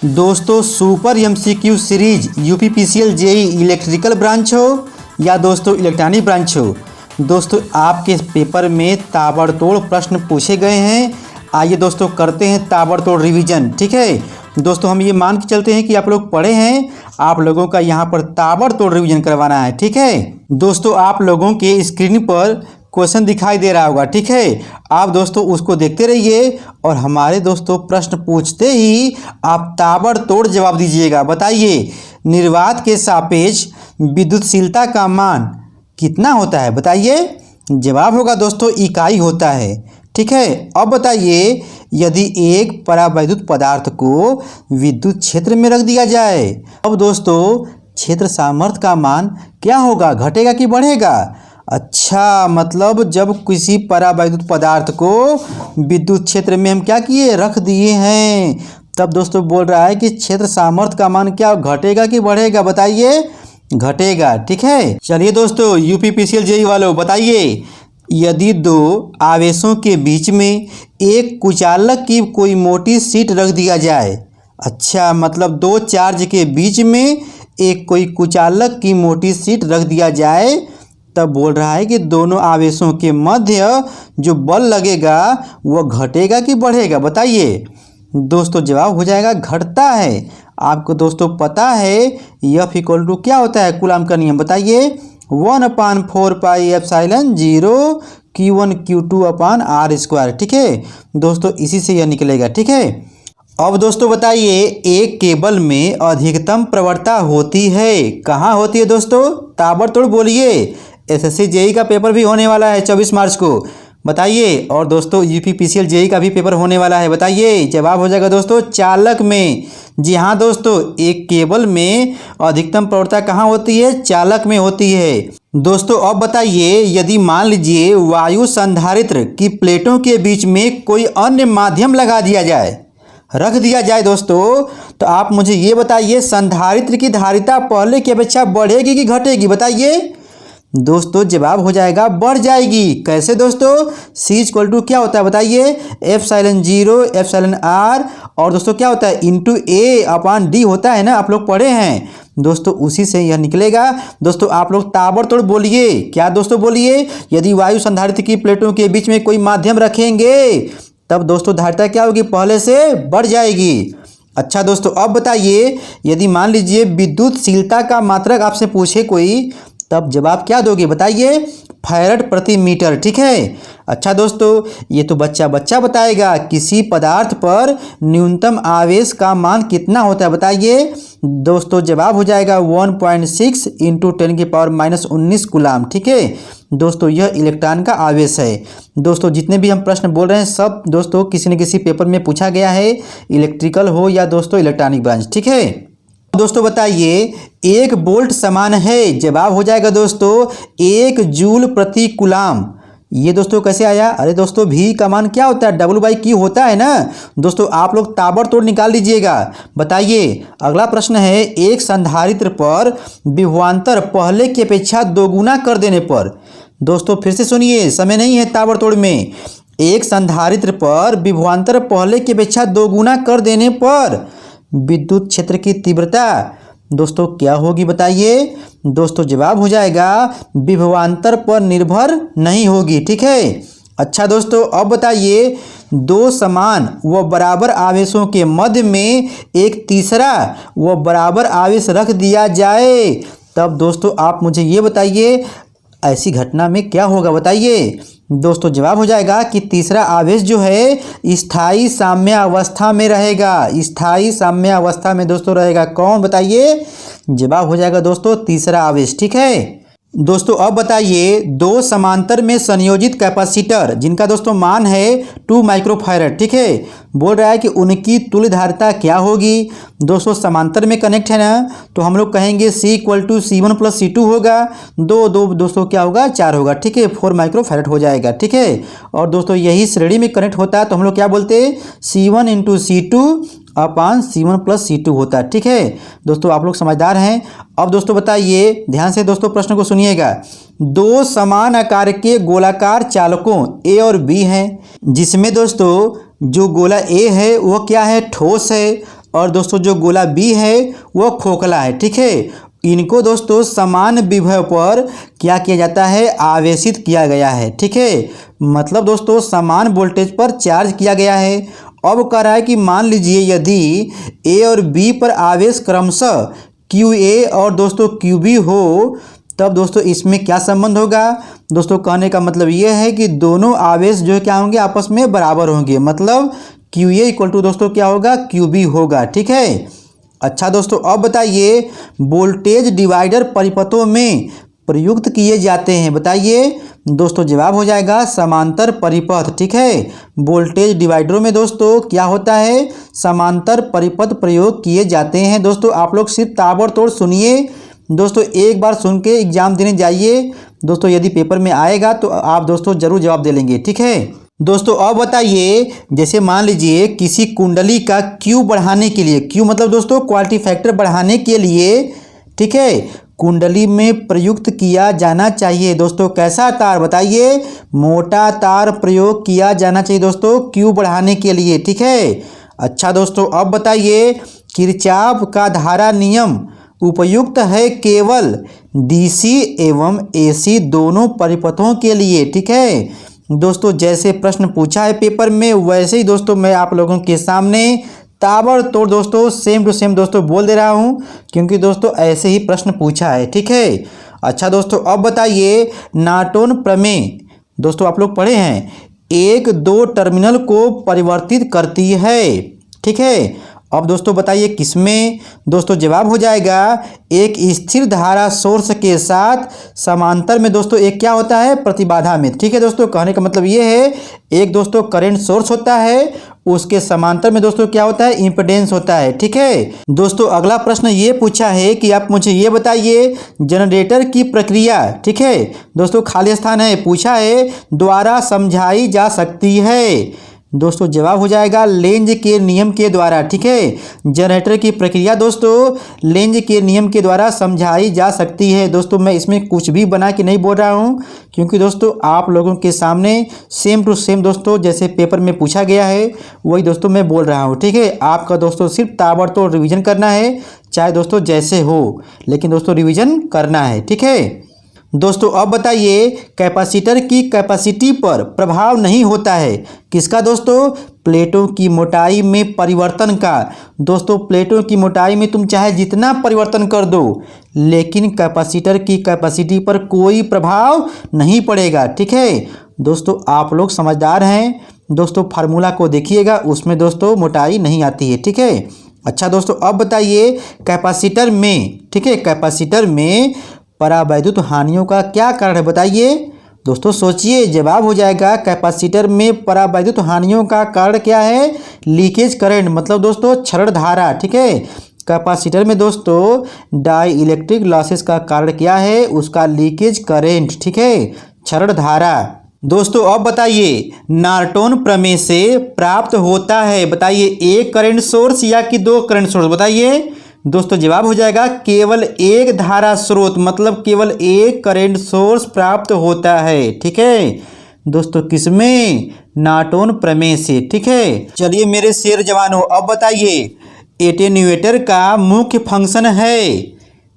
दोस्तों super MCQ series UPPCL JE electrical branch हो या दोस्तों इलेक्ट्रॉनिक ब्रांच हो, दोस्तों आपके पेपर में ताबड़तोड़ प्रश्न पूछे गए हैं। आइए दोस्तों करते हैं ताबड़तोड़ रिवीजन। ठीक है दोस्तों, हम ये मान के चलते हैं कि आप लोग पढ़े हैं, आप लोगों का यहाँ पर ताबड़तोड़ रिवीजन करवाना है। ठीक है दोस्तों, आप लोगों के स्क्रीन पर क्वेश्चन दिखाई दे रहा होगा। ठीक है, आप दोस्तों उसको देखते रहिए और हमारे दोस्तों प्रश्न पूछते ही आप ताबड़तोड़ जवाब दीजिएगा। बताइए निर्वात के सापेक्ष विद्युतशीलता का मान कितना होता है? बताइए, जवाब होगा दोस्तों इकाई होता है। ठीक है, अब बताइए यदि एक परावैद्युत पदार्थ को विद्युत क्षेत्र में रख दिया जाए, अब दोस्तों क्षेत्र सामर्थ्य का मान क्या होगा? घटेगा कि बढ़ेगा? अच्छा, मतलब जब किसी परावैद्युत पदार्थ को विद्युत क्षेत्र में हम क्या किए, रख दिए हैं, तब दोस्तों बोल रहा है कि क्षेत्र सामर्थ्य का मान क्या घटेगा कि बढ़ेगा? बताइए, घटेगा। ठीक है, चलिए दोस्तों यूपीपीसीएल जेई वालों बताइए, यदि दो आवेशों के बीच में एक कुचालक की कोई मोटी शीट रख दिया जाए, अच्छा मतलब दो चार्ज के बीच में एक कोई कुचालक की मोटी शीट रख दिया जाए, तब बोल रहा है कि दोनों आवेशों के मध्य जो बल लगेगा वह घटेगा कि बढ़ेगा? बताइए दोस्तों, जवाब हो जाएगा घटता है। आपको दोस्तों पता है F इक्वल टू क्या होता है कूलाम का नियम? बताइए 1/4πε0 Q1 Q2/r²। ठीक है दोस्तों, इसी से यह निकलेगा। ठीक है, अब दोस्तों बताइए एक केबल में अधिकतम प्रवणता होती है, कहाँ होती है दोस्तों? ताबड़तोड़ बोलिए, एसएससी जेई का पेपर भी होने वाला है 24 मार्च को। बताइए, और दोस्तों यूपीपीसीएल जेई का भी पेपर होने वाला है। बताइए, जवाब हो जाएगा दोस्तों चालक में। जी हाँ दोस्तों, एक केबल में अधिकतम प्रवणता कहाँ होती है? चालक में होती है। दोस्तों अब बताइए, यदि मान लीजिए वायु संधारित्र की प्लेटों के बीच में कोई अन्य माध्यम लगा दिया जाए, रख दिया जाए दोस्तों, तो आप मुझे ये बताइए संधारित्र की धारिता पहले की अपेक्षा बढ़ेगी कि घटेगी? बताइए दोस्तों, जवाब हो जाएगा बढ़ जाएगी। कैसे दोस्तों? C इक्वल टू क्या होता है? बताइए ε0 εr, और दोस्तों क्या होता है इंटू A/D होता है ना, आप लोग पढ़े हैं दोस्तों, उसी से यह निकलेगा। दोस्तों आप लोग ताबड़तोड़ बोलिए, क्या दोस्तों बोलिए, यदि वायु संधारित्र की प्लेटों के बीच में कोई माध्यम रखेंगे तब दोस्तों धारिता क्या होगी? पहले से बढ़ जाएगी। अच्छा दोस्तों, अब बताइए यदि मान लीजिए विद्युतशीलता का मात्रक आपसे पूछे कोई, तब जवाब क्या दोगे? बताइए फैरड प्रति मीटर। ठीक है, अच्छा दोस्तों ये तो बच्चा बताएगा किसी पदार्थ पर न्यूनतम आवेश का मान कितना होता है? बताइए दोस्तों, जवाब हो जाएगा 1.6 × 10⁻⁻19 कूलाम। ठीक है दोस्तों, यह इलेक्ट्रॉन का आवेश है। दोस्तों जितने भी हम प्रश्न बोल रहे हैं सब दोस्तों किसी न किसी पेपर में पूछा गया है, इलेक्ट्रिकल हो या दोस्तों इलेक्ट्रॉनिक ब्रांच। ठीक है दोस्तों, बताइए एक वोल्ट समान है, जवाब हो जाएगा दोस्तों 1 जूल प्रति कूलाम। ये दोस्तों कैसे आया? अरे दोस्तों V का मान क्या होता है? W/Q होता है ना। दोस्तों आप लोग ताबड़तोड़ निकाल लीजिएगा। बताइए अगला प्रश्न है, एक संधारित्र पर विभवांतर पहले की अपेक्षा दोगुना कर देने पर, दोस्तों फिर से सुनिए, समय नहीं है ताबड़तोड़ में, एक संधारित्र पर विभवांतर पहले की अपेक्षा दोगुना कर देने पर विद्युत क्षेत्र की तीव्रता दोस्तों क्या होगी? बताइए दोस्तों, जवाब हो जाएगा विभवांतर पर निर्भर नहीं होगी। ठीक है, अच्छा दोस्तों अब बताइए दो समान व बराबर आवेशों के मध्य में एक तीसरा व बराबर आवेश रख दिया जाए, तब दोस्तों आप मुझे ये बताइए ऐसी घटना में क्या होगा? बताइए दोस्तों, जवाब हो जाएगा कि तीसरा आवेश जो है स्थायी साम्य अवस्था में रहेगा, स्थायी साम्य अवस्था में दोस्तों रहेगा। कौन? बताइए, जवाब हो जाएगा दोस्तों तीसरा आवेश। ठीक है दोस्तों, अब बताइए दो समांतर में संयोजित कैपेसिटर जिनका दोस्तों मान है 2 माइक्रोफैरड। ठीक है, बोल रहा है कि उनकी तुल्य धारिता क्या होगी? दोस्तों समांतर में कनेक्ट है ना, तो हम लोग कहेंगे C equal to C1 + C2 होगा, दो दोस्तों क्या होगा? 4 होगा। ठीक है, 4 माइक्रोफैरड हो जाएगा। ठीक है, और दोस्तों यही श्रेणी में कनेक्ट होता है तो हम लोग क्या बोलते हैं? C1 × C2/C1 + C2 होता है। ठीक है दोस्तों, आप लोग समझदार हैं। अब दोस्तों बताइए, ध्यान से दोस्तों प्रश्न को सुनिएगा, दो समान आकार के गोलाकार चालकों A और B हैं, जिसमें दोस्तों जो गोला A है वह क्या है? ठोस है, और दोस्तों जो गोला बी है वो खोखला है, ठीक है। इनको दोस्तों समान विभव पर क्या किया जाता है, आवेशित किया गया है, ठीक है। मतलब दोस्तों समान वोल्टेज पर चार्ज किया गया है। अब कह रहा है कि मान लीजिए यदि ए और बी पर आवेश क्रमशः क्यू ए और दोस्तों क्यू बी हो, तब दोस्तों इसमें क्या संबंध होगा। दोस्तों कहने का मतलब ये है कि दोनों आवेश जो है क्या होंगे, आपस में बराबर होंगे। मतलब क्यू ए इक्वल टू दोस्तों क्या होगा, क्यू बी होगा, ठीक है। अच्छा दोस्तों अब बताइए वोल्टेज डिवाइडर परिपथों में प्रयुक्त किए जाते हैं। बताइए दोस्तों, जवाब हो जाएगा समांतर परिपथ, ठीक है। वोल्टेज डिवाइडरों में दोस्तों क्या होता है, समांतर परिपथ प्रयोग किए जाते हैं। दोस्तों आप लोग सिर्फ ताबड़तोड़ सुनिए दोस्तों, एक बार सुन के एग्जाम देने जाइए दोस्तों, यदि पेपर में आएगा तो आप दोस्तों जरूर जवाब दे लेंगे, ठीक है। दोस्तों अब बताइए, जैसे मान लीजिए किसी कुंडली का क्यू बढ़ाने के लिए, क्यू मतलब दोस्तों क्वालिटी फैक्टर बढ़ाने के लिए, ठीक है, कुंडली में प्रयुक्त किया जाना चाहिए दोस्तों कैसा तार। बताइए मोटा तार प्रयोग किया जाना चाहिए दोस्तों क्यू बढ़ाने के लिए, ठीक है। अच्छा दोस्तों अब बताइए किरचॉफ का धारा नियम उपयुक्त है केवल डीसी एवं एसी दोनों परिपथों के लिए, ठीक है। दोस्तों जैसे प्रश्न पूछा है पेपर में वैसे ही दोस्तों मैं आप लोगों के सामने ताबड़तोड़ दोस्तों सेम टू सेम दोस्तों बोल दे रहा हूं, क्योंकि दोस्तों ऐसे ही प्रश्न पूछा है, ठीक है। अच्छा दोस्तों अब बताइए नार्टन प्रमेय दोस्तों आप लोग पढ़े हैं, एक दो टर्मिनल को परिवर्तित करती है, ठीक है। अब दोस्तों बताइए किसमें। दोस्तों जवाब हो जाएगा एक स्थिर धारा सोर्स के साथ समांतर में दोस्तों एक क्या होता है, प्रतिबाधा में, ठीक है। दोस्तों कहने का मतलब ये है एक दोस्तों करंट सोर्स होता है, उसके समांतर में दोस्तों क्या होता है, इम्पीडेंस होता है, ठीक है। दोस्तों अगला प्रश्न ये पूछा है कि आप मुझे ये बताइए जनरेटर की प्रक्रिया, ठीक है। दोस्तों खाली स्थान है, पूछा है द्वारा समझाई जा सकती है। दोस्तों जवाब हो जाएगा लेंज के नियम के द्वारा, ठीक है। जनरेटर की प्रक्रिया दोस्तों लेंज के नियम के द्वारा समझाई जा सकती है। दोस्तों मैं इसमें कुछ भी बना के नहीं बोल रहा हूँ, क्योंकि दोस्तों आप लोगों के सामने सेम टू सेम दोस्तों जैसे पेपर में पूछा गया है वही दोस्तों मैं बोल रहा हूँ, ठीक है। आपका दोस्तों सिर्फ ताबड़तोड़ रिवीजन करना है, चाहे दोस्तों जैसे हो, लेकिन दोस्तों रिवीजन करना है, ठीक है। दोस्तों अब बताइए कैपेसिटर की कैपेसिटी पर प्रभाव नहीं होता है किसका दोस्तों, प्लेटों की मोटाई में परिवर्तन का। दोस्तों प्लेटों की मोटाई में तुम चाहे जितना परिवर्तन कर दो, लेकिन कैपेसिटर की कैपेसिटी पर कोई प्रभाव नहीं पड़ेगा, ठीक है। दोस्तों आप लोग समझदार हैं दोस्तों, फार्मूला को देखिएगा उसमें दोस्तों मोटाई नहीं आती है, ठीक है। अच्छा दोस्तों अब बताइए कैपेसिटर में, ठीक है, कैपेसिटर में परावैद्युत हानियों का क्या कारण है। बताइए दोस्तों सोचिए, जवाब हो जाएगा कैपेसिटर में परावैद्युत हानियों का कारण क्या है, लीकेज करंट मतलब दोस्तों क्षरण धारा, ठीक है। कैपेसिटर में दोस्तों डाई इलेक्ट्रिक लॉसेस का कारण क्या है, उसका लीकेज करंट, ठीक है, क्षरण धारा। दोस्तों अब बताइए नार्टन प्रमेय से प्राप्त होता है, बताइए एक करंट सोर्स या कि दो करंट सोर्स। बताइए दोस्तों जवाब हो जाएगा केवल एक धारा स्रोत, मतलब केवल एक करंट सोर्स प्राप्त होता है, ठीक है। दोस्तों किसमें, नार्टन प्रमेय से, ठीक है। चलिए मेरे शेर जवानों अब बताइए एटेन्यूएटर का मुख्य फंक्शन है।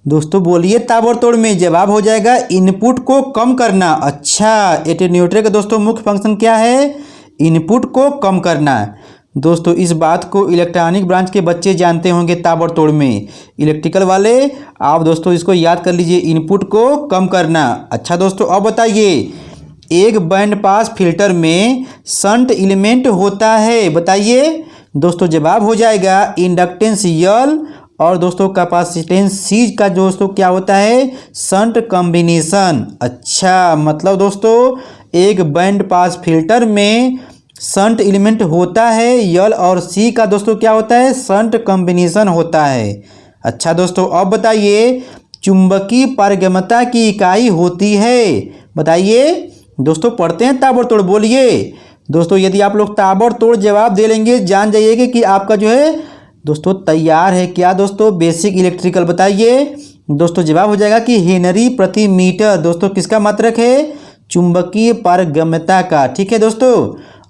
दोस्तों बोलिए ताबड़तोड़ में, जवाब हो जाएगा इनपुट को कम करना। अच्छा एटेन्यूएटर का दोस्तों मुख्य फंक्शन क्या है, इनपुट को कम करना। दोस्तों इस बात को इलेक्ट्रॉनिक ब्रांच के बच्चे जानते होंगे ताबड़तोड़ में, इलेक्ट्रिकल वाले आप दोस्तों इसको याद कर लीजिए, इनपुट को कम करना। अच्छा दोस्तों अब बताइए एक बैंड पास फिल्टर में शंट एलिमेंट होता है। बताइए दोस्तों जवाब हो जाएगा इंडक्टेंस यल और दोस्तों कैपेसिटेंस सी का दोस्तों क्या होता है, शंट कॉम्बिनेशन। अच्छा मतलब दोस्तों एक बैंड पास फिल्टर में शंट एलिमेंट होता है, यल और सी का दोस्तों क्या होता है, शंट कॉम्बिनेशन होता है। अच्छा दोस्तों अब बताइए चुंबकीय पारगम्यता की इकाई होती है। बताइए दोस्तों पढ़ते हैं ताबड़तोड़, बोलिए दोस्तों। यदि आप लोग ताबड़तोड़ जवाब दे लेंगे जान जाइएगा कि आपका जो है दोस्तों तैयार है क्या दोस्तों, बेसिक इलेक्ट्रिकल। बताइए दोस्तों जवाब हो जाएगा कि हेनरी प्रति मीटर। दोस्तों किसका मात्रक है, चुंबकीय पारगम्यता का, ठीक है दोस्तों।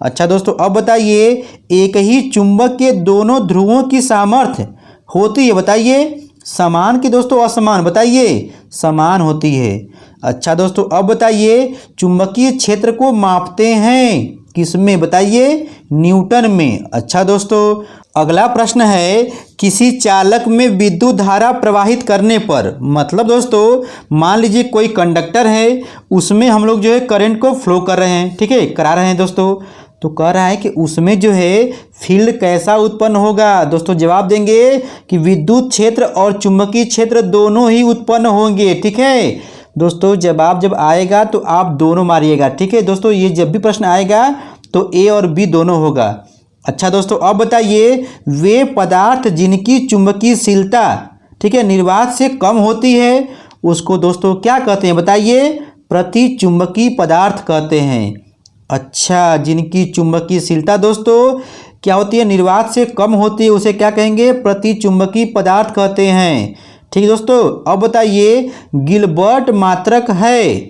अच्छा दोस्तों, अब बताइए एक ही चुंबक के दोनों ध्रुवों की सामर्थ्य होती है, बताइए समान कि दोस्तों असमान, बताइए समान होती है। अच्छा दोस्तों, अब बताइए चुंबकीय क्षेत्र को मापते हैं किसमें, बताइए न्यूटन में। अच्छा दोस्तों, अगला प्रश्न है किसी चालक में विद्युत धारा प्रवाहित करने पर, मतलब दोस्तों मान लीजिए कोई कंडक्टर है, उसमें हम लोग जो है करंट को फ्लो कर रहे हैं, ठीक है करा रहे हैं दोस्तों, तो कह रहा है कि उसमें जो है फील्ड कैसा उत्पन्न होगा। दोस्तों जवाब देंगे कि विद्युत क्षेत्र और चुंबकीय क्षेत्र दोनों ही उत्पन्न होंगे, ठीक है दोस्तों। जवाब जब आएगा तो आप दोनों मारिएगा, ठीक है दोस्तों। ये जब भी प्रश्न आएगा तो ए और बी दोनों होगा। अच्छा दोस्तों, अब बताइए वे पदार्थ जिनकी चुंबकीयशीलता, ठीक है, निर्वात से कम होती है उसको दोस्तों क्या कहते हैं, बताइए प्रतिचुंबकीय पदार्थ कहते हैं। अच्छा, जिनकी चुंबकीयशीलता दोस्तों क्या होती है, निर्वात से कम होती है, उसे क्या कहेंगे, प्रतिचुंबकीय पदार्थ कहते हैं, ठीक है दोस्तों। अब बताइए गिलबर्ट मात्रक है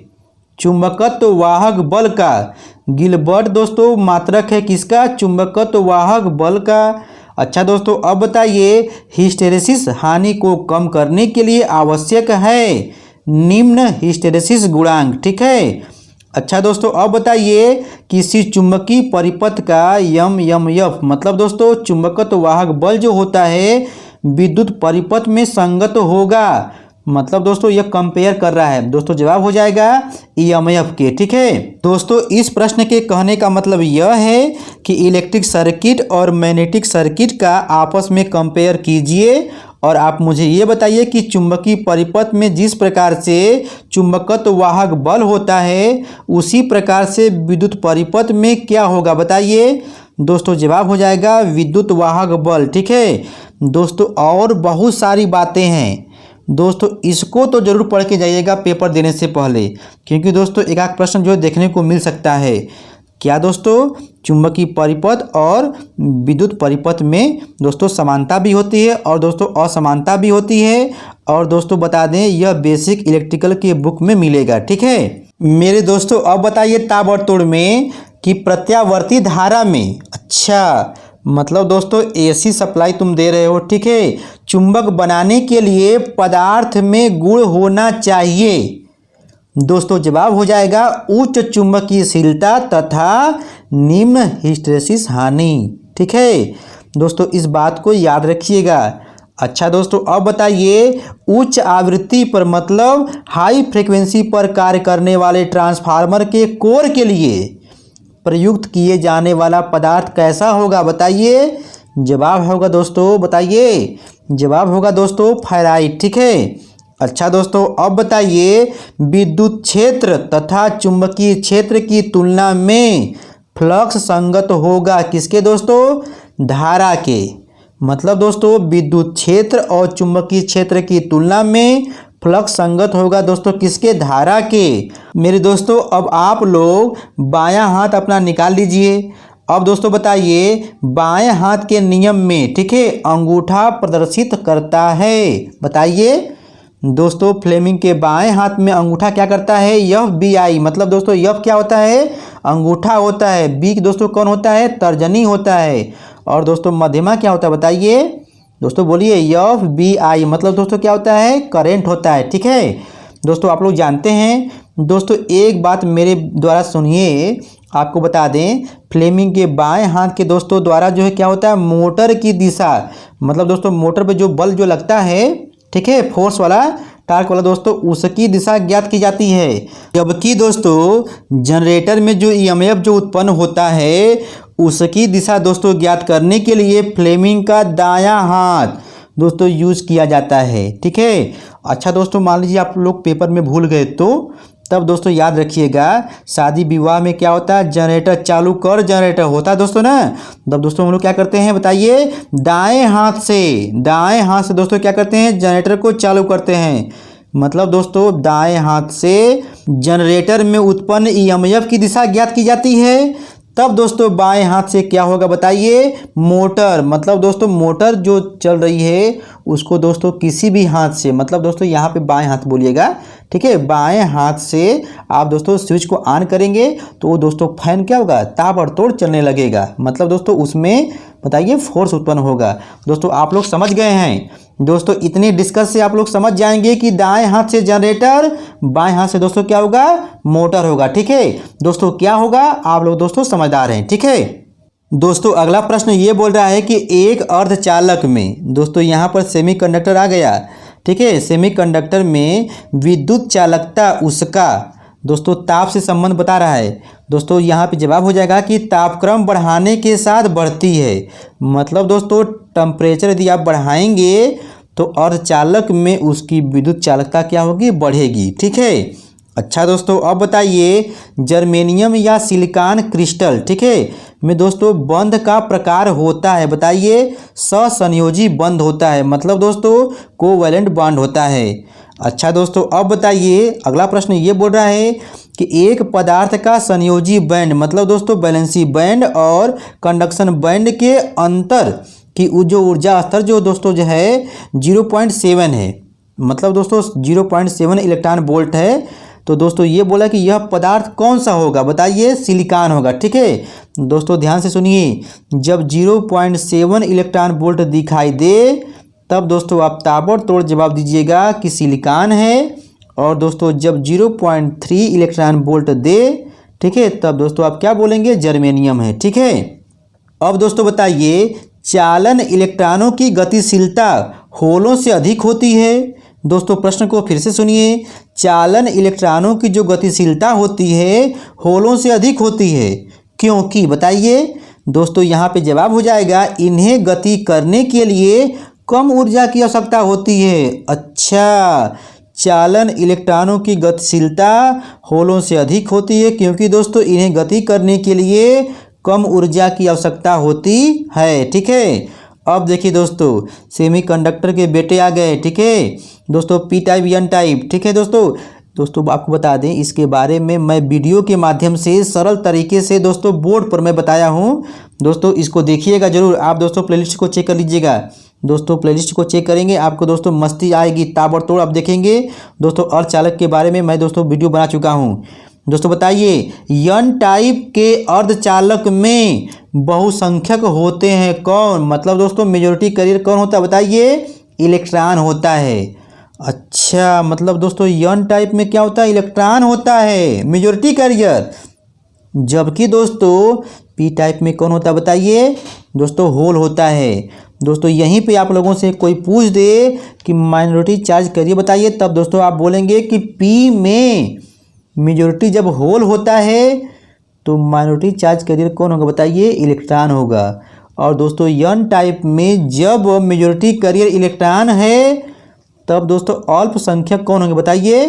चुंबकत्व वाहक बल का, गिलबर्ट दोस्तों मात्रक है किसका, चुंबकत्व वाहक बल का। अच्छा दोस्तों, अब बताइए हिस्टैरिसीस हानि को कम करने के लिए आवश्यक है निम्न हिस्टैरिसीस गुणांक, ठीक है। अच्छा दोस्तों, अब बताइए किसी चुंबकीय परिपथ का एमएमएफ, मतलब दोस्तों चुंबकत्व वाहक बल जो होता है विद्युत परिपथ में संगत होगा, मतलब दोस्तों यह कंपेयर कर रहा है, दोस्तों जवाब हो जाएगा ईएमएफ के, ठीक है दोस्तों। इस प्रश्न के कहने का मतलब यह है कि इलेक्ट्रिक सर्किट और मैग्नेटिक सर्किट का आपस में कंपेयर कीजिए और आप मुझे ये बताइए कि चुंबकीय परिपथ में जिस प्रकार से चुंबकत्व वाहक बल होता है उसी प्रकार से विद्युत परिपथ में क्या होगा, बताइए दोस्तों जवाब हो जाएगा विद्युत वाहक बल, ठीक है दोस्तों। और बहुत सारी बातें हैं दोस्तों, इसको तो जरूर पढ़ के जाइएगा पेपर देने से पहले, क्योंकि दोस्तों एक आध प्रश्न जो देखने को मिल सकता है। क्या दोस्तों, चुंबकीय परिपथ और विद्युत परिपथ में दोस्तों समानता भी होती है और दोस्तों असमानता भी होती है, और दोस्तों बता दें यह बेसिक इलेक्ट्रिकल के बुक में मिलेगा, ठीक है मेरे दोस्तों। अब बताइए ताबड़तोड़ में कि प्रत्यावर्ती धारा में, अच्छा मतलब दोस्तों एसी सप्लाई तुम दे रहे हो, ठीक है, चुंबक बनाने के लिए पदार्थ में गुण होना चाहिए, दोस्तों जवाब हो जाएगा उच्च चुंबकीयशीलता तथा निम्न हिस्टैरिसीस हानि, ठीक है दोस्तों, इस बात को याद रखिएगा। अच्छा दोस्तों, अब बताइए उच्च आवृत्ति पर मतलब हाई फ्रीक्वेंसी पर कार्य करने वाले ट्रांसफार्मर के कोर के लिए प्रयुक्त किए जाने वाला पदार्थ कैसा होगा, बताइए जवाब होगा दोस्तों, बताइए जवाब होगा दोस्तों फेराइट, ठीक है। अच्छा दोस्तों, अब बताइए विद्युत क्षेत्र तथा चुंबकीय क्षेत्र की तुलना में फ्लक्स संगत होगा किसके दोस्तों, धारा के, मतलब दोस्तों विद्युत क्षेत्र और चुंबकीय क्षेत्र की तुलना में फ्लक्स संगत होगा दोस्तों किसके, धारा के। मेरे दोस्तों अब आप लोग बायां हाथ अपना निकाल लीजिए। अब दोस्तों बताइए बाएं हाथ के नियम में, ठीक है, अंगूठा प्रदर्शित करता है, बताइए दोस्तों फ्लेमिंग के बाएं हाथ में अंगूठा क्या करता है, एफ बी आई, मतलब दोस्तों एफ क्या होता है, अंगूठा होता है, बी दोस्तों कौन होता है, तर्जनी होता है, और दोस्तों मध्यमा क्या होता है, बताइए दोस्तों बोलिए, एफ बी आई, मतलब दोस्तों क्या होता है, करेंट होता है, ठीक है दोस्तों। आप लोग जानते हैं दोस्तों, एक बात मेरे द्वारा सुनिए, आपको बता दें फ्लेमिंग के बाएं हाथ के दोस्तों द्वारा जो है क्या होता है, मोटर की दिशा, मतलब दोस्तों मोटर पे जो बल जो लगता है, ठीक है, फोर्स वाला टार्क वाला दोस्तों, उसकी दिशा ज्ञात की जाती है। जबकि दोस्तों जनरेटर में जो ईएमएफ जो उत्पन्न होता है उसकी दिशा दोस्तों ज्ञात करने के लिए फ्लेमिंग का दायां हाथ दोस्तों यूज किया जाता है, ठीक है। अच्छा दोस्तों, मान लीजिए आप लोग पेपर में भूल गए तो तब दोस्तों याद रखिएगा, शादी विवाह में क्या होता है, जनरेटर चालू कर जनरेटर होता है दोस्तों ना, तब दोस्तों हम लोग क्या करते हैं, बताइए दाएं हाथ से दोस्तों क्या करते हैं, जनरेटर को चालू करते हैं, मतलब दोस्तों दाएं हाथ से जनरेटर में उत्पन्न ईएमएफ की दिशा ज्ञात की जाती है तब दोस्तों बाएं हाथ से क्या होगा बताइए, मोटर। मतलब दोस्तों मोटर जो चल रही है उसको दोस्तों किसी भी हाथ से, मतलब दोस्तों यहाँ पे बाएं हाथ बोलिएगा, ठीक है। बाएं हाथ से आप दोस्तों स्विच को ऑन करेंगे तो वो दोस्तों फैन क्या होगा, ताबड़तोड़ चलने लगेगा। मतलब दोस्तों उसमें बताइए फोर्स उत्पन्न होगा। दोस्तों आप लोग समझ गए हैं। दोस्तों इतने डिस्कस से आप लोग समझ जाएंगे कि दाएं हाथ से जनरेटर, बाएं हाथ से दोस्तों क्या होगा, मोटर होगा, ठीक है। दोस्तों क्या होगा, आप लोग दोस्तों समझदार हैं, ठीक है। दोस्तों अगला प्रश्न ये बोल रहा है कि एक अर्धचालक में, दोस्तों यहाँ पर सेमीकंडक्टर आ गया, ठीक है। सेमीकंडक्टर में विद्युत चालकता उसका दोस्तों ताप से संबंध बता रहा है। दोस्तों यहाँ पे जवाब हो जाएगा कि तापक्रम बढ़ाने के साथ बढ़ती है। मतलब दोस्तों टेम्परेचर यदि आप बढ़ाएंगे तो अर्धचालक में उसकी विद्युत चालकता क्या होगी, बढ़ेगी, ठीक है। अच्छा दोस्तों अब बताइए जर्मेनियम या सिलिकॉन क्रिस्टल, ठीक है, में दोस्तों बंध का प्रकार होता है, बताइए सहसंयोजी बंध होता है। मतलब दोस्तों कोवैलेंट बॉन्ड होता है। अच्छा दोस्तों अब बताइए अगला प्रश्न ये बोल रहा है कि एक पदार्थ का संयोजी बैंड, मतलब दोस्तों वैलेंसी बैंड और कंडक्शन बैंड के अंतर की जो ऊर्जा स्तर जो दोस्तों जो है 0.7 है। मतलब दोस्तों 0.7 इलेक्ट्रॉन वोल्ट है। तो दोस्तों ये बोला कि यह पदार्थ कौन सा होगा, बताइए सिलिकॉन होगा, ठीक है। दोस्तों ध्यान से सुनिए, जब 0.7 इलेक्ट्रॉन वोल्ट दिखाई दे तब दोस्तों आप ताबड़तोड़ जवाब दीजिएगा कि सिलिकॉन है। और दोस्तों जब 0.3 इलेक्ट्रॉन वोल्ट दे, ठीक है, तब दोस्तों आप क्या बोलेंगे, जर्मेनियम है, ठीक है। अब दोस्तों बताइए चालन इलेक्ट्रॉनों की गतिशीलता होलों से अधिक होती है। दोस्तों प्रश्न को फिर से सुनिए, चालन इलेक्ट्रॉनों की जो गतिशीलता होती है होलों से अधिक होती है, क्योंकि बताइए। दोस्तों यहाँ पे जवाब हो जाएगा इन्हें गति करने के लिए कम ऊर्जा की आवश्यकता होती है। अच्छा, चालन इलेक्ट्रॉनों की गतिशीलता होलों से अधिक होती है क्योंकि दोस्तों इन्हें गति करने के लिए कम ऊर्जा की आवश्यकता होती है, ठीक है। अब देखिए दोस्तों सेमीकंडक्टर के बेटे आ गए, ठीक है। दोस्तों पी टाइप एन टाइप, ठीक है। दोस्तों आपको बता दें इसके बारे में मैं वीडियो के माध्यम से सरल तरीके से दोस्तों बोर्ड पर मैं बताया हूँ। दोस्तों इसको देखिएगा जरूर, आप दोस्तों प्लेलिस्ट को चेक कर लीजिएगा। दोस्तों प्लेलिस्ट को चेक करेंगे आपको दोस्तों मस्ती आएगी, ताबड़तोड़ आप देखेंगे। दोस्तों अर्धचालक के बारे में मैं दोस्तों वीडियो बना चुका हूँ। दोस्तों बताइए एन टाइप के अर्धचालक में बहुसंख्यक होते हैं कौन, मतलब दोस्तों मेजॉरिटी कैरियर कौन होता है, बताइए इलेक्ट्रॉन होता है। अच्छा, मतलब दोस्तों एन टाइप में क्या होता है, इलेक्ट्रॉन होता है मेजॉरिटी कैरियर। जबकि दोस्तों पी टाइप में कौन होता है, बताइए दोस्तों होल होता है। दोस्तों यहीं पे आप लोगों से कोई पूछ दे कि माइनॉरिटी चार्ज करिए, बताइए, तब दोस्तों आप बोलेंगे कि पी में मेजॉरिटी जब होल होता है तो माइनॉरिटी चार्ज कैरियर कौन होगा, बताइए इलेक्ट्रॉन होगा। और दोस्तों एन टाइप में जब मेजॉरिटी कैरियर इलेक्ट्रॉन है तब दोस्तों अल्पसंख्यक कौन होंगे, बताइए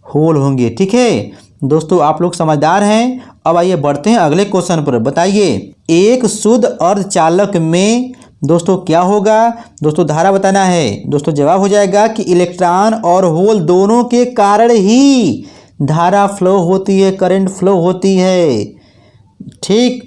होल होंगे, ठीक है। दोस्तों आप लोग समझदार हैं। अब आइए बढ़ते हैं अगले क्वेश्चन पर। बताइए एक शुद्ध अर्धचालक में दोस्तों क्या होगा, दोस्तों धारा बताना है। दोस्तों जवाब हो जाएगा कि इलेक्ट्रॉन और होल दोनों के कारण ही धारा फ्लो होती है, करंट फ्लो होती है, ठीक।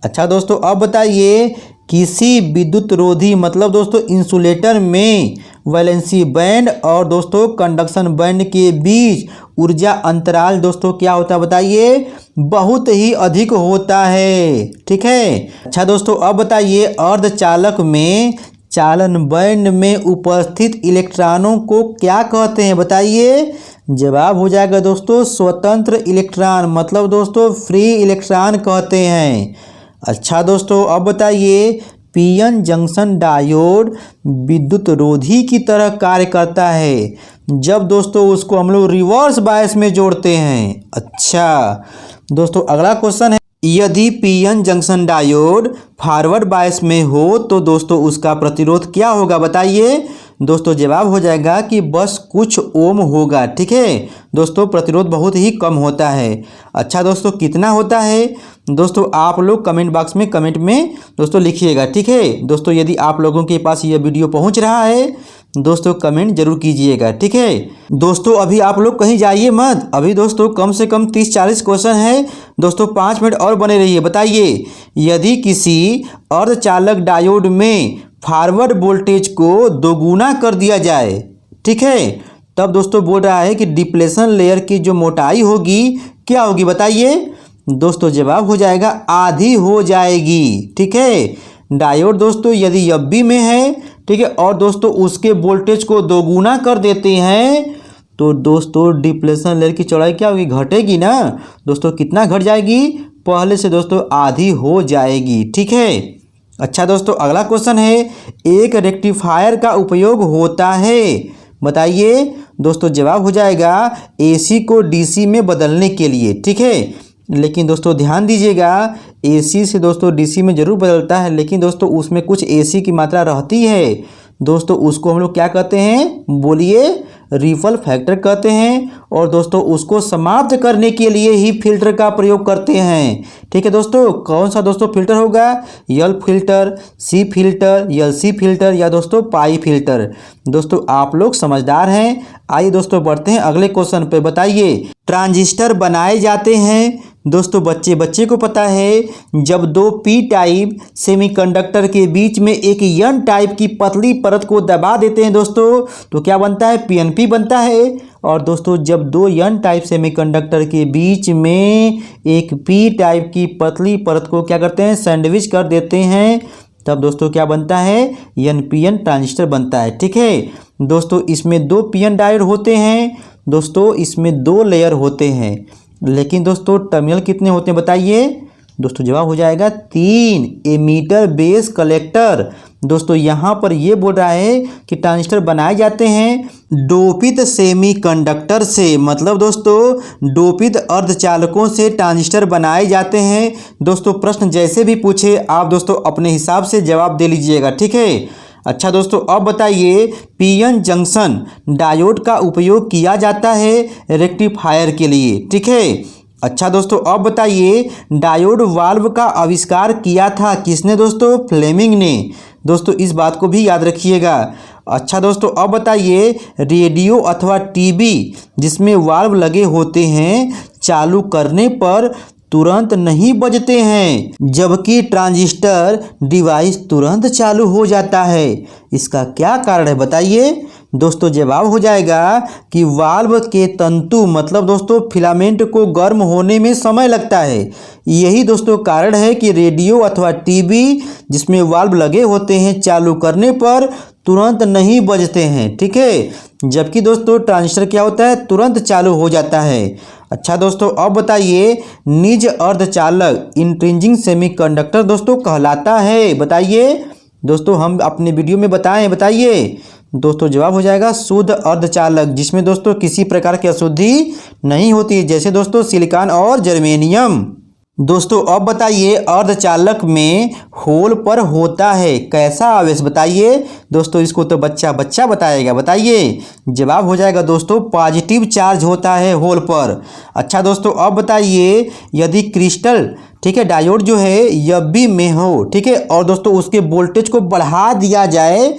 अच्छा दोस्तों अब बताइए किसी विद्युत रोधी, मतलब दोस्तों इंसुलेटर में वैलेंसी बैंड और दोस्तों कंडक्शन बैंड के बीच ऊर्जा अंतराल दोस्तों क्या होता है, बताइए बहुत ही अधिक होता है, ठीक है। अच्छा दोस्तों अब बताइए अर्धचालक में चालन बैंड में उपस्थित इलेक्ट्रॉनों को क्या कहते हैं, बताइए। जवाब हो जाएगा दोस्तों स्वतंत्र इलेक्ट्रॉन, मतलब दोस्तों फ्री इलेक्ट्रॉन कहते हैं। अच्छा दोस्तों अब बताइए पीएन जंक्शन डायोड विद्युत रोधी की तरह कार्य करता है जब दोस्तों उसको हम लोग रिवर्स बायस में जोड़ते हैं। अच्छा दोस्तों अगला क्वेश्चन है, यदि PN junction diode forward bias में हो तो दोस्तों उसका प्रतिरोध क्या होगा, बताइए। दोस्तों जवाब हो जाएगा कि बस कुछ ओम होगा, ठीक है। दोस्तों प्रतिरोध बहुत ही कम होता है। अच्छा दोस्तों कितना होता है, दोस्तों आप लोग कमेंट बॉक्स में कमेंट में दोस्तों लिखिएगा, ठीक है। दोस्तों यदि आप लोगों के पास यह वीडियो पहुंच रहा है दोस्तों कमेंट जरूर कीजिएगा, ठीक है। दोस्तों अभी आप लोग कहीं जाइए मत, अभी दोस्तों कम से कम 30-40 क्वेश्चन है दोस्तों, 5 मिनट और बने रहिए। बताइए, यदि किसी अर्धचालक डायोड में फॉरवर्ड वोल्टेज को दोगुना कर दिया जाए, ठीक है, तब दोस्तों बोल रहा है कि डिप्लेशन लेयर की जो मोटाई होगी क्या होगी? बताइए दोस्तों, जवाब हो जाएगा आधी हो जाएगी, ठीक है। डायोड दोस्तों यदि FB में है, ठीक है, और दोस्तों उसके वोल्टेज को दोगुना कर देते हैं तो दोस्तों डिप्लेशन लेयर की चौड़ाई क्या होगी? घटेगी ना दोस्तों। कितना घट जाएगी? पहले से दोस्तों आधी हो जाएगी, ठीक है। अच्छा दोस्तों अगला क्वेश्चन है, एक रेक्टिफायर का उपयोग होता है, बताइए दोस्तों। जवाब हो जाएगा AC को DC में बदलने के लिए, ठीक है। लेकिन दोस्तों ध्यान दीजिएगा, AC से दोस्तों DC में ज़रूर बदलता है, लेकिन दोस्तों उसमें कुछ AC की मात्रा रहती है दोस्तों, उसको हम लोग क्या कहते हैं? बोलिए, रिपल फैक्टर कहते हैं। और दोस्तों उसको समाप्त करने के लिए ही फिल्टर का प्रयोग करते हैं, ठीक है दोस्तों। कौन सा दोस्तों फिल्टर होगा? L filter, C filter, LC filter या दोस्तों पाई फिल्टर। दोस्तों आप लोग समझदार हैं। आइए दोस्तों बढ़ते हैं अगले क्वेश्चन पे। बताइए, ट्रांजिस्टर बनाए जाते हैं दोस्तों, बच्चे को पता है, जब दो P टाइप सेमीकंडक्टर के बीच में एक N टाइप की पतली परत को दबा देते हैं दोस्तों, तो क्या बनता है? PNP बनता है। और दोस्तों जब दो N टाइप सेमीकंडक्टर के बीच में एक P टाइप की पतली परत को क्या करते हैं? सैंडविच कर देते हैं, तब दोस्तों क्या बनता है? NPN ट्रांजिस्टर बनता है, ठीक है दोस्तों। इसमें 2 PN डायोड होते हैं दोस्तों, इसमें 2 लेयर होते हैं, लेकिन दोस्तों टर्मिनल कितने होते हैं? बताइए दोस्तों। जवाब हो जाएगा 3 एमीटर बेस कलेक्टर। दोस्तों यहाँ पर ये बोल रहा है कि ट्रांजिस्टर बनाए जाते हैं डोपित सेमीकंडक्टर से, मतलब दोस्तों डोपित अर्धचालकों से ट्रांजिस्टर बनाए जाते हैं दोस्तों। प्रश्न जैसे भी पूछे आप दोस्तों अपने हिसाब से जवाब दे लीजिएगा, ठीक है। अच्छा दोस्तों अब बताइए, PN जंक्शन डायोड का उपयोग किया जाता है रेक्टिफायर के लिए, ठीक है। अच्छा दोस्तों अब बताइए, डायोड वाल्व का आविष्कार किया था किसने दोस्तों? फ्लेमिंग ने। दोस्तों इस बात को भी याद रखिएगा। अच्छा दोस्तों अब बताइए, रेडियो अथवा टीवी जिसमें वाल्व लगे होते हैं, चालू करने पर तुरंत नहीं बजते हैं, जबकि ट्रांजिस्टर डिवाइस तुरंत चालू हो जाता है। इसका क्या कारण है? बताइए दोस्तों। जवाब हो जाएगा कि वाल्व के तंतु मतलब दोस्तों फिलामेंट को गर्म होने में समय लगता है। यही दोस्तों कारण है कि रेडियो अथवा टीवी जिसमें वाल्व लगे होते हैं, चालू करने पर तुरंत नहीं बजते हैं, ठीक है, जबकि दोस्तों ट्रांजिस्टर क्या होता है? तुरंत चालू हो जाता है। अच्छा दोस्तों अब बताइए, निज अर्धचालक इंट्रिंसिक सेमीकंडक्टर दोस्तों कहलाता है, बताइए दोस्तों। हम अपने वीडियो में बताएं, बताइए दोस्तों। जवाब हो जाएगा शुद्ध अर्धचालक, जिसमें दोस्तों किसी प्रकार की अशुद्धि नहीं होती, जैसे दोस्तों सिलिकॉन और जर्मेनियम। दोस्तों अब बताइए, अर्धचालक में होल पर होता है कैसा आवेश? बताइए दोस्तों। इसको तो बच्चा बताएगा, बताइए। जवाब हो जाएगा दोस्तों पॉजिटिव चार्ज होता है होल पर। अच्छा दोस्तों अब बताइए, यदि क्रिस्टल, ठीक है, डायोड जो है FB में हो, ठीक है, और दोस्तों उसके वोल्टेज को बढ़ा दिया जाए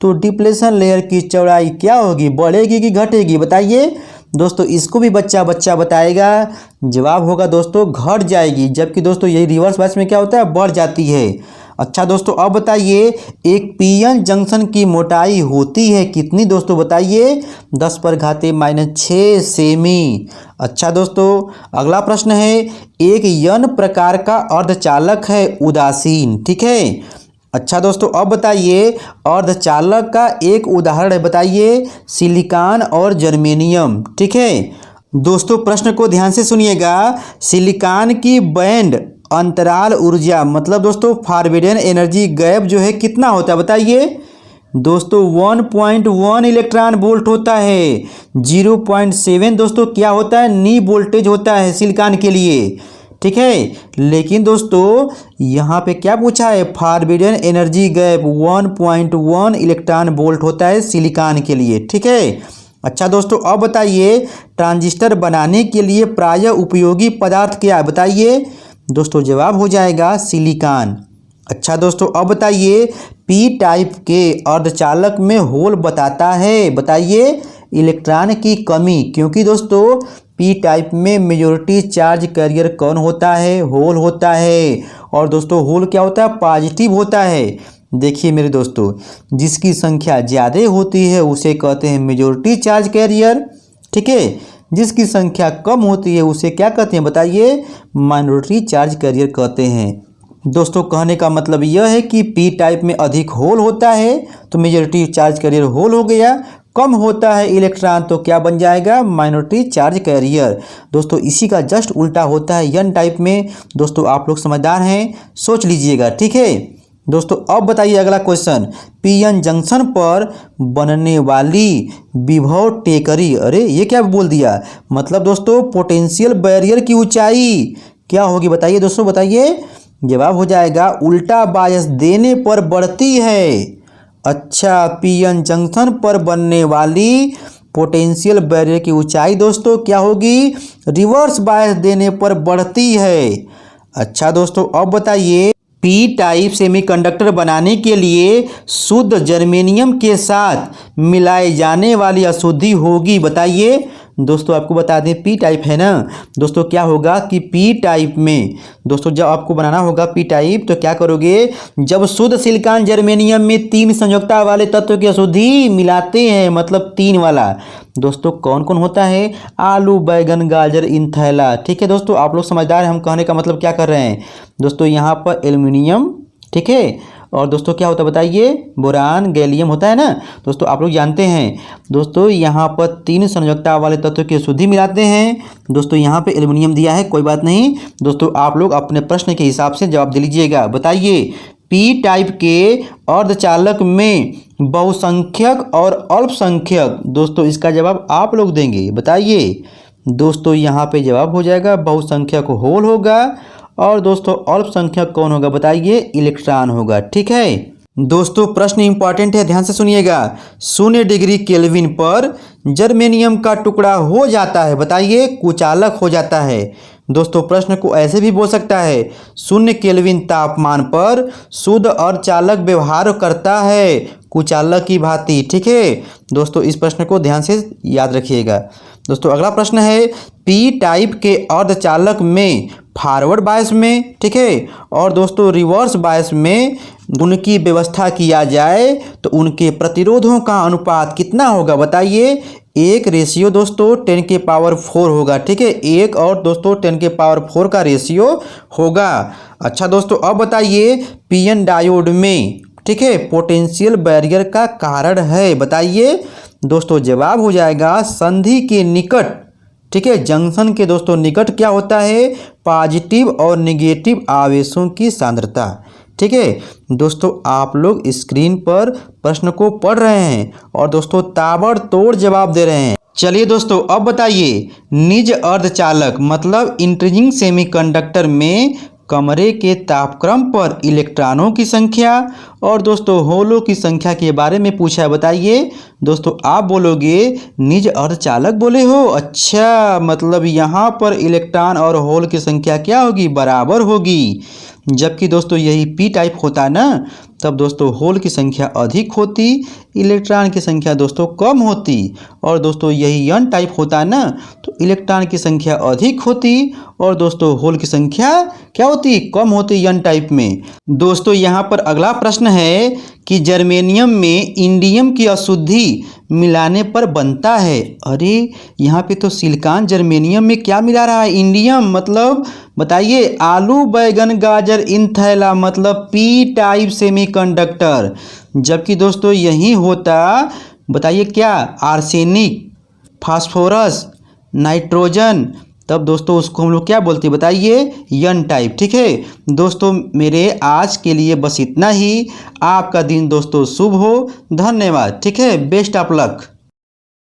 तो डिप्लेशन लेयर की चौड़ाई क्या होगी? बढ़ेगी कि घटेगी? बताइए दोस्तों। इसको भी बच्चा बताएगा। जवाब होगा दोस्तों घट जाएगी, जबकि दोस्तों यही रिवर्स बैच में क्या होता है? बढ़ जाती है। अच्छा दोस्तों अब बताइए, एक PN जंक्शन की मोटाई होती है कितनी दोस्तों? बताइए 10⁻⁻6 सेमी। अच्छा दोस्तों अगला प्रश्न है, एक N प्रकार का अर्धचालक है उदासीन, ठीक है। अच्छा दोस्तों अब बताइए, अर्धचालक का एक उदाहरण है, बताइए सिलिकॉन और जर्मेनियम, ठीक है। दोस्तों प्रश्न को ध्यान से सुनिएगा। सिलिकॉन की बैंड अंतराल ऊर्जा मतलब दोस्तों फॉरबिडन एनर्जी गैप जो है कितना होता है? बताइए दोस्तों 1.1 इलेक्ट्रॉन वोल्ट होता है। 0.7 दोस्तों क्या होता है? नी वोल्टेज होता है सिलिकॉन के लिए, ठीक है। लेकिन दोस्तों यहाँ पे क्या पूछा है? Forbidden energy gap 1.1 electron volt होता है सिलिकॉन के लिए, ठीक है। अच्छा दोस्तों अब बताइए, ट्रांजिस्टर बनाने के लिए प्रायः उपयोगी पदार्थ क्या है? बताइए दोस्तों। जवाब हो जाएगा सिलिकॉन। अच्छा दोस्तों अब बताइए, पी टाइप के अर्धचालक में होल बताता है? बताइए इलेक्ट्रॉन की कमी, क्योंकि दोस्तों पी टाइप में मेजॉरिटी चार्ज कैरियर कौन होता है? होल होता है। और दोस्तों होल क्या होता है? पॉजिटिव होता है। देखिए मेरे दोस्तों, जिसकी संख्या ज़्यादा होती है उसे कहते हैं मेजॉरिटी चार्ज कैरियर, ठीक है। जिसकी संख्या कम होती है उसे क्या कहते हैं? बताइए माइनॉरिटी चार्ज कैरियर कहते हैं। दोस्तों कहने का मतलब यह है कि पी टाइप में अधिक होल होता है तो मेजॉरिटी चार्ज कैरियर होल हो गया, कम होता है इलेक्ट्रॉन तो क्या बन जाएगा? Minority charge carrier. दोस्तों इसी का जस्ट उल्टा होता है एन टाइप में। दोस्तों आप लोग समझदार हैं, सोच लीजिएगा, ठीक है। दोस्तों अब बताइए अगला क्वेश्चन, पीएन जंक्शन पर बनने वाली विभव टेकरी, अरे ये क्या बोल दिया? मतलब दोस्तों पोटेंशियल बैरियर की ऊंचाई क्या होगी? बताइए दोस्तों, बताइए। जवाब हो जाएगा उल्टा बायस देने पर बढ़ती है। अच्छा, पीएन जंक्शन पर बनने वाली पोटेंशियल बैरियर की ऊंचाई दोस्तों क्या होगी? रिवर्स बायस देने पर बढ़ती है। अच्छा दोस्तों अब बताइए, पी टाइप सेमीकंडक्टर बनाने के लिए शुद्ध जर्मेनियम के साथ मिलाए जाने वाली अशुद्धि होगी? बताइए। दोस्तों आपको बता दें पी टाइप है ना दोस्तों, क्या होगा कि पी टाइप में दोस्तों जब आपको बनाना होगा पी टाइप तो क्या करोगे? जब शुद्ध सिलिकॉन जर्मेनियम में 3 संयोजकता वाले तत्व की अशुद्धि मिलाते हैं, मतलब 3 वाला दोस्तों कौन कौन होता है? आलू, बैगन, गाजर, इंथैला, ठीक है दोस्तों। आप लोग समझदार हैं, हम कहने का मतलब क्या कर रहे हैं दोस्तों? यहाँ पर एल्युमिनियम, ठीक है, और दोस्तों क्या होता है बताइए? बोरान, गैलियम होता है ना दोस्तों, आप लोग जानते हैं। दोस्तों यहाँ पर 3 संयोजकता वाले तत्व की अशुद्धि मिलाते हैं। दोस्तों यहाँ पे एल्युमिनियम दिया है, कोई बात नहीं दोस्तों, आप लोग अपने प्रश्न के हिसाब से जवाब दे लीजिएगा। बताइए पी टाइप के अर्धचालक में बहुसंख्यक और अल्पसंख्यक, दोस्तों इसका जवाब आप लोग देंगे। बताइए दोस्तों, यहाँ पे जवाब हो जाएगा बहुसंख्यक होल होगा, और दोस्तों अल्पसंख्यक कौन होगा? बताइए इलेक्ट्रॉन होगा, ठीक है। दोस्तों प्रश्न इंपॉर्टेंट है, ध्यान से सुनिएगा। 0 डिग्री केल्विन पर जर्मेनियम का टुकड़ा हो जाता है, बताइए कुचालक हो जाता है। दोस्तों प्रश्न को ऐसे भी बोल सकता है, 0 केल्विन तापमान पर शुद्ध अर्धचालक व्यवहार करता है कुचालक की भांति, ठीक है दोस्तों। इस प्रश्न को ध्यान से याद रखिएगा। दोस्तों अगला प्रश्न है, पी टाइप के अर्धचालक में फॉरवर्ड बायस में, ठीक है, और दोस्तों रिवर्स बायस में उनकी व्यवस्था किया जाए तो उनके प्रतिरोधों का अनुपात कितना होगा? बताइए। 1 रेशियो दोस्तों 10 के पावर 4 होगा, ठीक है, 1 और दोस्तों 10 के पावर 4 का रेशियो होगा। अच्छा दोस्तों अब बताइए, पीएन डायोड में, ठीक है, पोटेंशियल बैरियर का कारण है? बताइए। दोस्तों जवाब हो जाएगा संधि के निकट, ठीक है, जंक्शन के दोस्तों निकट क्या होता है? पॉजिटिव और नेगेटिव आवेशों की सांद्रता, ठीक है दोस्तों। आप लोग स्क्रीन पर प्रश्न को पढ़ रहे हैं और दोस्तों ताबड़तोड़ जवाब दे रहे हैं। चलिए दोस्तों अब बताइए, निज अर्धचालक मतलब इंट्रिंसिक सेमीकंडक्टर में कमरे के तापक्रम पर इलेक्ट्रॉनों की संख्या और दोस्तों होलों की संख्या के बारे में पूछा है। बताइए दोस्तों, आप बोलोगे निज अर्धचालक बोले हो, अच्छा मतलब यहाँ पर इलेक्ट्रॉन और होल की संख्या क्या होगी? बराबर होगी। जबकि दोस्तों यही पी टाइप होता है ना, तब दोस्तों होल की संख्या अधिक होती, इलेक्ट्रॉन की संख्या दोस्तों कम होती। और दोस्तों यही एन टाइप होता है ना, तो इलेक्ट्रॉन की संख्या अधिक होती और दोस्तों होल की संख्या क्या होती? कम होती एन टाइप में। दोस्तों यहाँ पर अगला प्रश्न है कि जर्मेनियम में इंडियम की अशुद्धि मिलाने पर बनता है। अरे यहाँ पे तो सिलिकॉन जर्मेनियम में क्या मिला रहा है? इंडियम, मतलब बताइए आलू, बैगन, गाजर, इंथैला, मतलब पी टाइप सेमीकंडक्टर। जबकि दोस्तों यही होता, बताइए क्या? आर्सेनिक, फास्फोरस, नाइट्रोजन, तब दोस्तों उसको हम लोग क्या बोलते हैं? बताइए एन टाइप, ठीक है दोस्तों। मेरे आज के लिए बस इतना ही। आपका दिन दोस्तों शुभ हो, धन्यवाद, ठीक है, बेस्ट ऑफ लक।